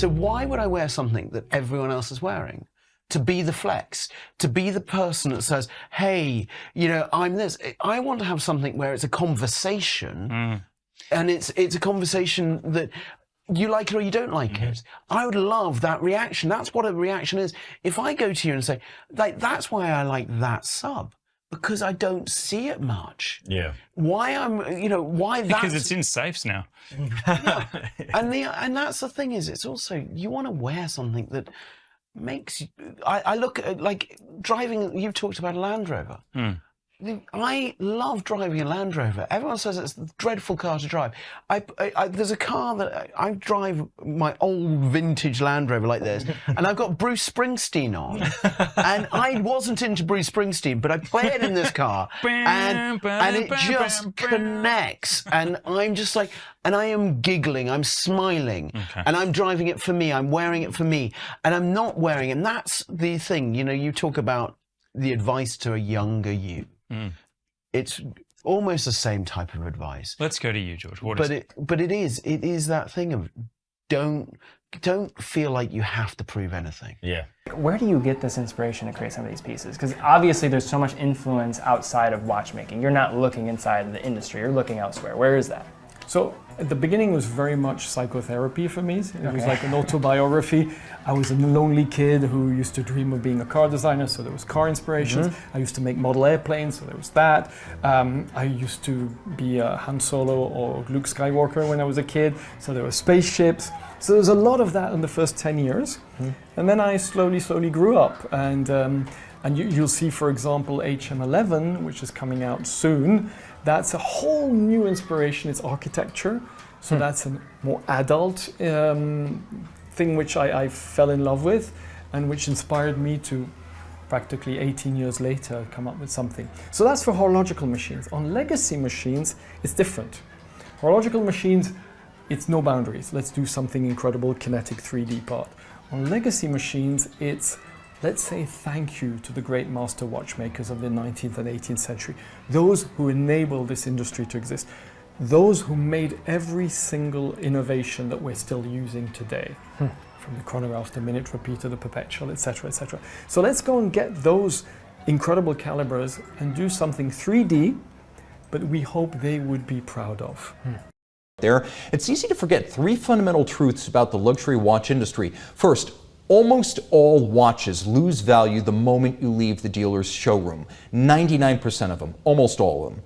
So why would I wear something that everyone else is wearing? To be the flex, to be the person that says, hey, you know, I'm this. I want to have something where it's a conversation, and it's a conversation that you like it or you don't like it. I would love that reaction. That's what a reaction is. If I go to you and say, like, that's why I like that sub, because I don't see it much. Yeah. Why why that? Because it's in safes now. Yeah. And that's the thing is, it's also, you want to wear something that makes you, I look at, like, driving, you've talked about a Land Rover. I love driving a Land Rover. Everyone says it's a dreadful car to drive. There's a car that I drive, my old vintage Land Rover like this, and I've got Bruce Springsteen on. And I wasn't into Bruce Springsteen, but I play it in this car, and it just connects. And I'm just like, and I am giggling, I'm smiling, and I'm driving it for me, I'm wearing it for me, and I'm not wearing it. And that's the thing, you know, you talk about the advice to a younger you. It's almost the same type of advice. Let's go to you, George. But it is that thing of don't feel like you have to prove anything. Yeah. Where do you get this inspiration to create some of these pieces? Because obviously there's so much influence outside of watchmaking. You're not looking inside the industry, you're looking elsewhere. Where is that? So at the beginning it was very much psychotherapy for me. It was like an autobiography. I was a lonely kid who used to dream of being a car designer, so there was car inspirations. I used to make model airplanes, so there was that. I used to be a Han Solo or Luke Skywalker when I was a kid, so there were spaceships. So there was a lot of that in the first 10 years. And then I slowly grew up. And you'll see, for example, HM11, which is coming out soon. That's a whole new inspiration. It's architecture. So that's a more adult thing which I fell in love with and which inspired me to practically 18 years later come up with something. So that's for horological machines. On legacy machines, it's different. Horological machines, it's no boundaries. Let's do something incredible, kinetic 3D part. On legacy machines, it's let's say thank you to the great master watchmakers of the 19th and 18th century, those who enabled this industry to exist, those who made every single innovation that we're still using today, from the chronograph, the minute repeater, the perpetual, etc., etc. So let's go and get those incredible calibers and do something 3D, but we hope they would be proud of. There, it's easy to forget three fundamental truths about the luxury watch industry. First, almost all watches lose value the moment you leave the dealer's showroom. 99% of them, almost all of them.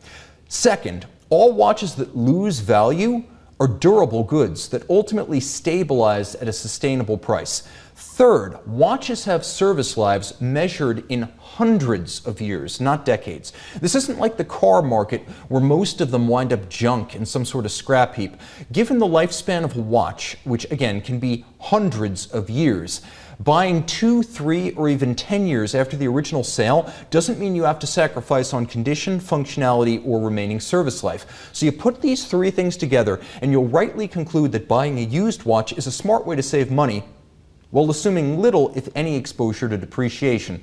Second, all watches that lose value are durable goods that ultimately stabilize at a sustainable price. Third, watches have service lives measured in hundreds of years, not decades. This isn't like the car market where most of them wind up junk in some sort of scrap heap. Given the lifespan of a watch, which again can be hundreds of years, buying 2, 3, or even 10 years after the original sale doesn't mean you have to sacrifice on condition, functionality, or remaining service life. So you put these three things together and you'll rightly conclude that buying a used watch is a smart way to save money, while assuming little, if any, exposure to depreciation.